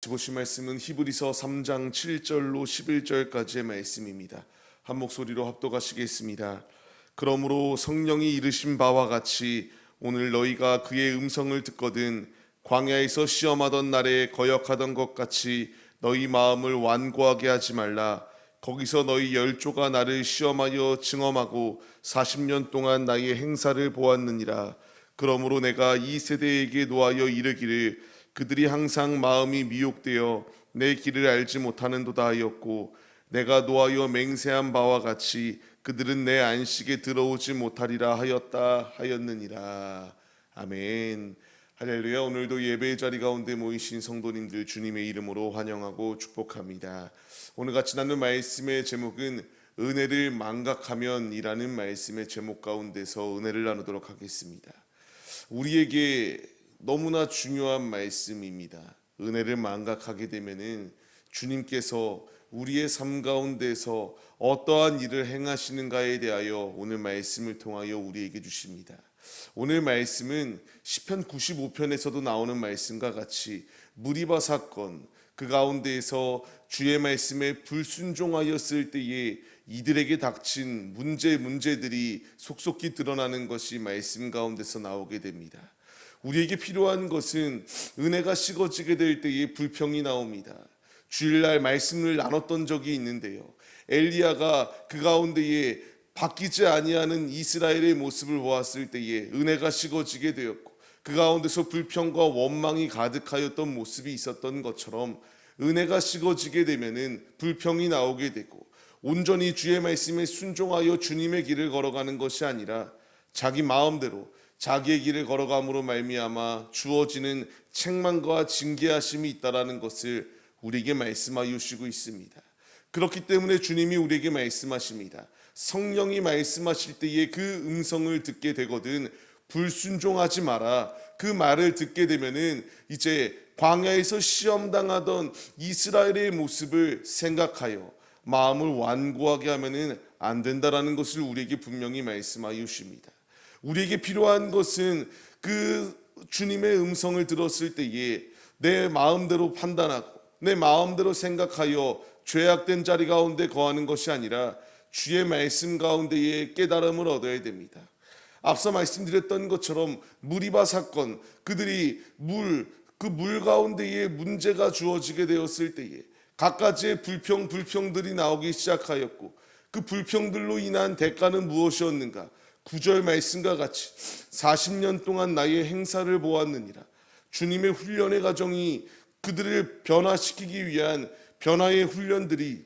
보실 말씀은 히브리서 3장 7절로 11절까지의 말씀입니다. 한 목소리로 합독하시겠습니다. 그러므로 성령이 이르신 바와 같이 오늘 너희가 그의 음성을 듣거든 광야에서 시험하던 날에 거역하던 것 같이 너희 마음을 완고하게 하지 말라. 거기서 너희 열조가 나를 시험하여 증언하고 40년 동안 나의 행사를 보았느니라. 그러므로 내가 이 세대에게 노하여 이르기를 그들이 항상 마음이 미혹되어 내 길을 알지 못하는도다 하였고, 내가 노하여 맹세한 바와 같이 그들은 내 안식에 들어오지 못하리라 하였느니라. 아멘. 할렐루야. 오늘도 예배의 자리 가운데 모이신 성도님들 주님의 이름으로 환영하고 축복합니다. 오늘 같이 나눈 말씀의 제목은 은혜를 망각하면이라는 말씀의 제목 가운데서 은혜를 나누도록 하겠습니다. 우리에게 너무나 중요한 말씀입니다. 은혜를 망각하게 되면은 주님께서 우리의 삶 가운데서 어떠한 일을 행하시는가에 대하여 오늘 말씀을 통하여 우리에게 주십니다. 오늘 말씀은 시편 95편에서도 나오는 말씀과 같이 무리바 사건, 그 가운데에서 주의 말씀에 불순종하였을 때에 이들에게 닥친 문제들이 속속히 드러나는 것이 말씀 가운데서 나오게 됩니다. 우리에게 필요한 것은 은혜가 식어지게 될 때에 불평이 나옵니다. 주일날 말씀을 나눴던 적이 있는데요, 엘리야가 그 가운데에 바뀌지 아니하는 이스라엘의 모습을 보았을 때에 은혜가 식어지게 되었고, 그 가운데서 불평과 원망이 가득하였던 모습이 있었던 것처럼 은혜가 식어지게 되면은 불평이 나오게 되고, 온전히 주의 말씀에 순종하여 주님의 길을 걸어가는 것이 아니라 자기 마음대로 자기의 길을 걸어감으로 말미암아 주어지는 책망과 징계하심이 있다라는 것을 우리에게 말씀하여 주시고 있습니다. 그렇기 때문에 주님이 우리에게 말씀하십니다. 성령이 말씀하실 때에 그 음성을 듣게 되거든 불순종하지 마라. 그 말을 듣게 되면은 이제 광야에서 시험당하던 이스라엘의 모습을 생각하여 마음을 완고하게 하면은 안 된다라는 것을 우리에게 분명히 말씀하여 주십니다. 우리에게 필요한 것은 그 주님의 음성을 들었을 때에 내 마음대로 판단하고 내 마음대로 생각하여 죄악된 자리 가운데 거하는 것이 아니라 주의 말씀 가운데에 깨달음을 얻어야 됩니다. 앞서 말씀드렸던 것처럼 무리바 사건, 그들이 그 물 가운데에 문제가 주어지게 되었을 때에 갖가지의 불평들이 나오기 시작하였고, 그 불평들로 인한 대가는 무엇이었는가? 9절 말씀과 같이 40년 동안 나의 행사를 보았느니라. 주님의 훈련의 과정이 그들을 변화시키기 위한 변화의 훈련들이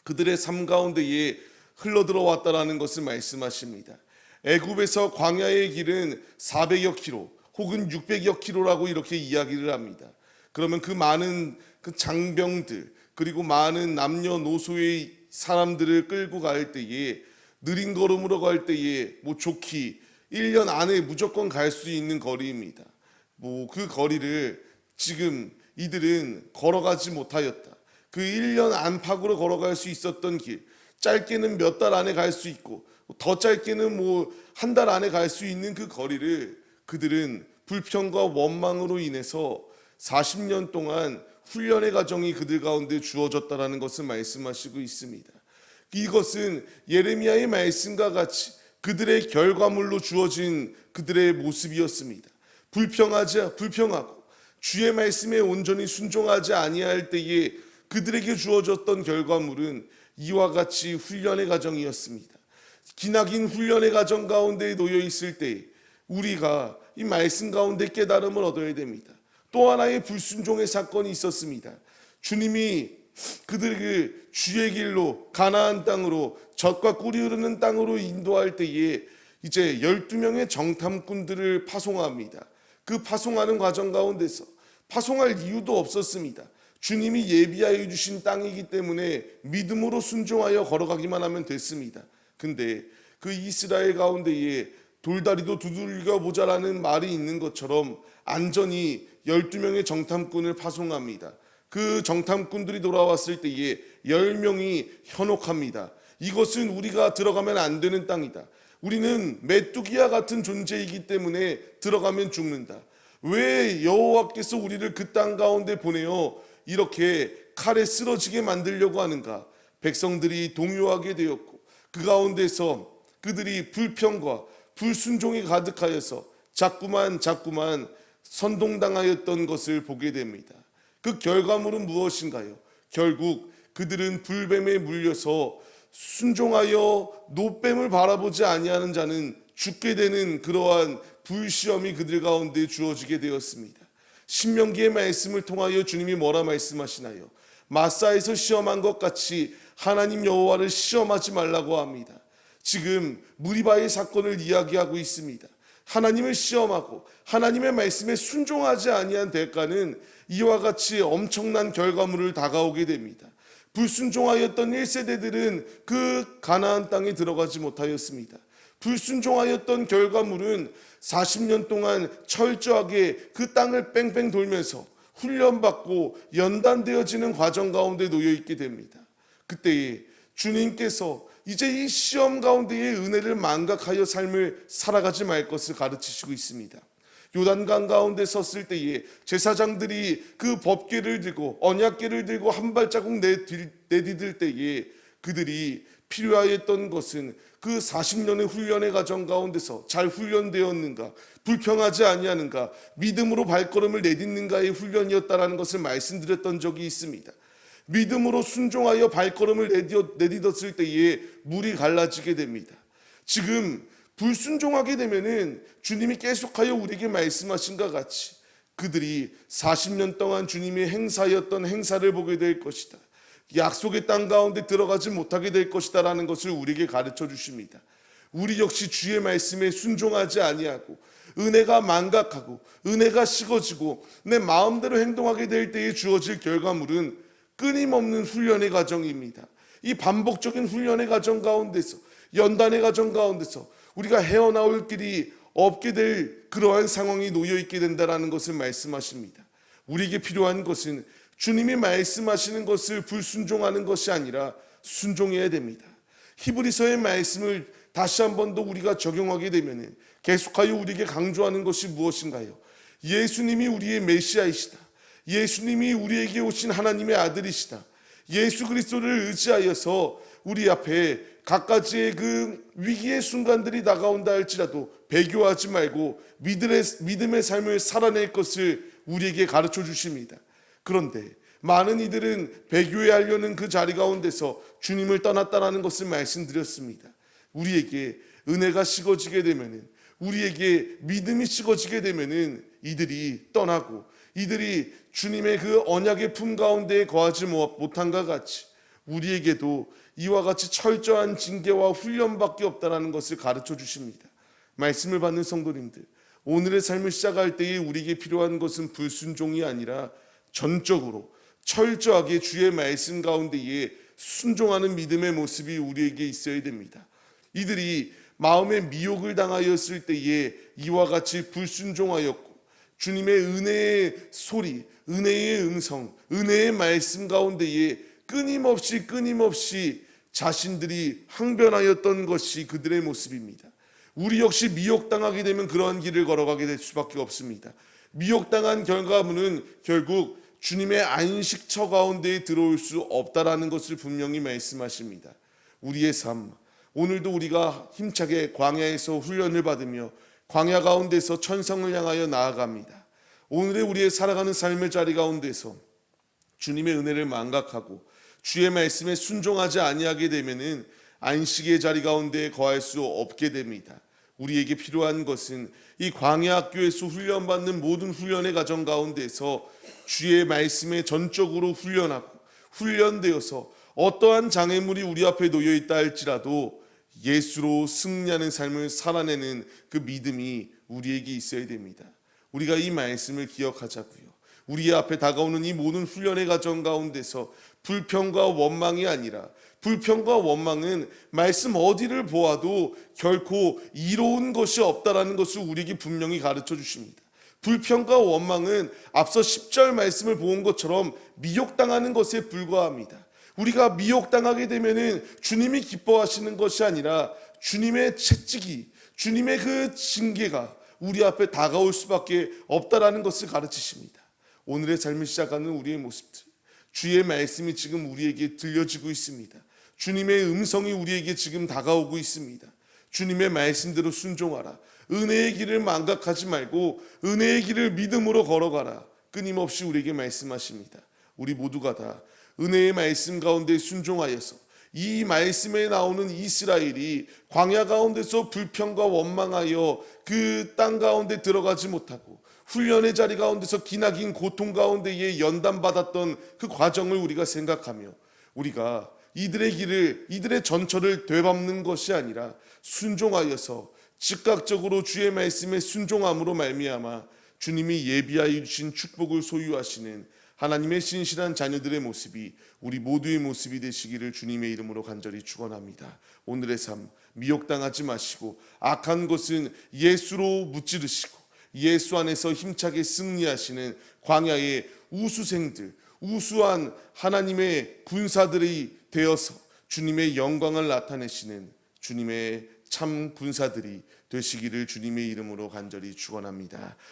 그들의 삶 가운데에 흘러들어왔다라는 것을 말씀하십니다. 애굽에서 광야의 길은 400여 킬로 혹은 600여 킬로라고 이렇게 이야기를 합니다. 그러면 그 많은 그 장병들, 그리고 많은 남녀노소의 사람들을 끌고 갈 때에, 느린 걸음으로 갈 때에 좋기 1년 안에 무조건 갈 수 있는 거리입니다. 그 거리를 지금 이들은 걸어가지 못하였다. 그 1년 안팎으로 걸어갈 수 있었던 길, 짧게는 몇 달 안에 갈 수 있고 더 짧게는 한 달 안에 갈 수 있는 그 거리를 그들은 불평과 원망으로 인해서 40년 동안 훈련의 과정이 그들 가운데 주어졌다라는 것을 말씀하시고 있습니다. 이것은 예레미야의 말씀과 같이 그들의 결과물로 주어진 그들의 모습이었습니다. 불평하고 주의 말씀에 온전히 순종하지 아니할 때에 그들에게 주어졌던 결과물은 이와 같이 훈련의 과정이었습니다. 기나긴 훈련의 과정 가운데 놓여 있을 때 우리가 이 말씀 가운데 깨달음을 얻어야 됩니다. 또 하나의 불순종의 사건이 있었습니다. 주님이 그들을 주의 길로 가나안 땅으로, 젖과 꿀이 흐르는 땅으로 인도할 때에 이제 12명의 정탐꾼들을 파송합니다. 그 파송하는 과정 가운데서 파송할 이유도 없었습니다. 주님이 예비하여 주신 땅이기 때문에 믿음으로 순종하여 걸어가기만 하면 됐습니다. 근데 그 이스라엘 가운데에 돌다리도 두들겨 보자라는 말이 있는 것처럼 안전히 12명의 정탐꾼을 파송합니다. 그 정탐꾼들이 돌아왔을 때에 10명이 현혹합니다. 이것은 우리가 들어가면 안 되는 땅이다. 우리는 메뚜기와 같은 존재이기 때문에 들어가면 죽는다. 왜 여호와께서 우리를 그 땅 가운데 보내어 이렇게 칼에 쓰러지게 만들려고 하는가? 백성들이 동요하게 되었고 그 가운데서 그들이 불평과 불순종이 가득하여서 자꾸만 선동당하였던 것을 보게 됩니다. 그 결과물은 무엇인가요? 결국 그들은 불뱀에 물려서 순종하여 노뱀을 바라보지 아니하는 자는 죽게 되는 그러한 불시험이 그들 가운데 주어지게 되었습니다. 신명기의 말씀을 통하여 주님이 뭐라 말씀하시나요? 마사에서 시험한 것 같이 하나님 여호와를 시험하지 말라고 합니다. 지금 무리바의 사건을 이야기하고 있습니다. 하나님을 시험하고 하나님의 말씀에 순종하지 아니한 대가는 이와 같이 엄청난 결과물을 다가오게 됩니다. 불순종하였던 1세대들은 그 가나안 땅에 들어가지 못하였습니다. 불순종하였던 결과물은 40년 동안 철저하게 그 땅을 뺑뺑 돌면서 훈련받고 연단되어지는 과정 가운데 놓여 있게 됩니다. 그때에 주님께서 이제 이 시험 가운데의 은혜를 망각하여 삶을 살아가지 말 것을 가르치시고 있습니다. 요단강 가운데 섰을 때에 제사장들이 그 법궤를 들고 언약궤를 들고 한 발자국 내디딜 때에 그들이 필요하였던 것은 그 40년의 훈련의 과정 가운데서 잘 훈련되었는가, 불평하지 아니하는가, 믿음으로 발걸음을 내딛는가의 훈련이었다라는 것을 말씀드렸던 적이 있습니다. 믿음으로 순종하여 발걸음을 내딛었을 때에 물이 갈라지게 됩니다. 지금 불순종하게 되면은 주님이 계속하여 우리에게 말씀하신 것 같이 그들이 40년 동안 주님이 행사였던 행사를 보게 될 것이다. 약속의 땅 가운데 들어가지 못하게 될 것이다 라는 것을 우리에게 가르쳐 주십니다. 우리 역시 주의 말씀에 순종하지 아니하고 은혜가 망각하고 은혜가 식어지고 내 마음대로 행동하게 될 때에 주어질 결과물은 끊임없는 훈련의 과정입니다. 이 반복적인 훈련의 과정 가운데서 연단의 과정 가운데서 우리가 헤어나올 길이 없게 될 그러한 상황이 놓여 있게 된다는 것을 말씀하십니다. 우리에게 필요한 것은 주님이 말씀하시는 것을 불순종하는 것이 아니라 순종해야 됩니다. 히브리서의 말씀을 다시 한 번 더 우리가 적용하게 되면 계속하여 우리에게 강조하는 것이 무엇인가요? 예수님이 우리의 메시아이시다. 예수님이 우리에게 오신 하나님의 아들이시다. 예수 그리스도를 의지하여서 우리 앞에 각가지의 그 위기의 순간들이 다가온다 할지라도 배교하지 말고 믿음의 삶을 살아낼 것을 우리에게 가르쳐 주십니다. 그런데 많은 이들은 배교하려는 그 자리 가운데서 주님을 떠났다라는 것을 말씀드렸습니다. 우리에게 은혜가 식어지게 되면은, 우리에게 믿음이 식어지게 되면은 이들이 떠나고 이들이 주님의 그 언약의 품 가운데 거하지 못한과 같이 우리에게도 이와 같이 철저한 징계와 훈련밖에 없다는 것을 가르쳐 주십니다. 말씀을 받는 성도님들, 오늘의 삶을 시작할 때에 우리에게 필요한 것은 불순종이 아니라 전적으로 철저하게 주의 말씀 가운데에 순종하는 믿음의 모습이 우리에게 있어야 됩니다. 이들이 마음의 미혹을 당하였을 때에 이와 같이 불순종하였고 주님의 은혜의 소리, 은혜의 음성, 은혜의 말씀 가운데에 끊임없이 자신들이 항변하였던 것이 그들의 모습입니다. 우리 역시 미혹당하게 되면 그러한 길을 걸어가게 될 수밖에 없습니다. 미혹당한 결과물은 결국 주님의 안식처 가운데에 들어올 수 없다라는 것을 분명히 말씀하십니다. 우리의 삶, 오늘도 우리가 힘차게 광야에서 훈련을 받으며 광야 가운데서 천성을 향하여 나아갑니다. 오늘의 우리의 살아가는 삶의 자리 가운데서 주님의 은혜를 망각하고 주의 말씀에 순종하지 아니하게 되면은 안식의 자리 가운데 거할 수 없게 됩니다. 우리에게 필요한 것은 이 광야 학교에서 훈련받는 모든 훈련의 과정 가운데서 주의 말씀에 전적으로 훈련되어서 어떠한 장애물이 우리 앞에 놓여 있다 할지라도 예수로 승리하는 삶을 살아내는 그 믿음이 우리에게 있어야 됩니다. 우리가 이 말씀을 기억하자고요. 우리 앞에 다가오는 이 모든 훈련의 과정 가운데서 불평과 원망이 아니라, 불평과 원망은 말씀 어디를 보아도 결코 이로운 것이 없다라는 것을 우리에게 분명히 가르쳐 주십니다. 불평과 원망은 앞서 10절 말씀을 본 것처럼 미혹당하는 것에 불과합니다. 우리가 미혹당하게 되면은 주님이 기뻐하시는 것이 아니라 주님의 채찍이, 주님의 그 징계가 우리 앞에 다가올 수밖에 없다라는 것을 가르치십니다. 오늘의 삶을 시작하는 우리의 모습들, 주의 말씀이 지금 우리에게 들려지고 있습니다. 주님의 음성이 우리에게 지금 다가오고 있습니다. 주님의 말씀대로 순종하라. 은혜의 길을 망각하지 말고 은혜의 길을 믿음으로 걸어가라. 끊임없이 우리에게 말씀하십니다. 우리 모두가 다 은혜의 말씀 가운데 순종하여서 이 말씀에 나오는 이스라엘이 광야 가운데서 불평과 원망하여 그 땅 가운데 들어가지 못하고 훈련의 자리 가운데서 기나긴 고통 가운데에 연단받았던 그 과정을 우리가 생각하며 우리가 이들의 길을, 이들의 전철을 되밟는 것이 아니라 순종하여서 즉각적으로 주의 말씀에 순종함으로 말미암아 주님이 예비하여 주신 축복을 소유하시는 하나님의 신실한 자녀들의 모습이 우리 모두의 모습이 되시기를 주님의 이름으로 간절히 축원합니다. 오늘의 삶 미혹당하지 마시고 악한 것은 예수로 무찌르시고 예수 안에서 힘차게 승리하시는 광야의 우수생들, 우수한 하나님의 군사들이 되어서 주님의 영광을 나타내시는 주님의 참 군사들이 되시기를 주님의 이름으로 간절히 축원합니다.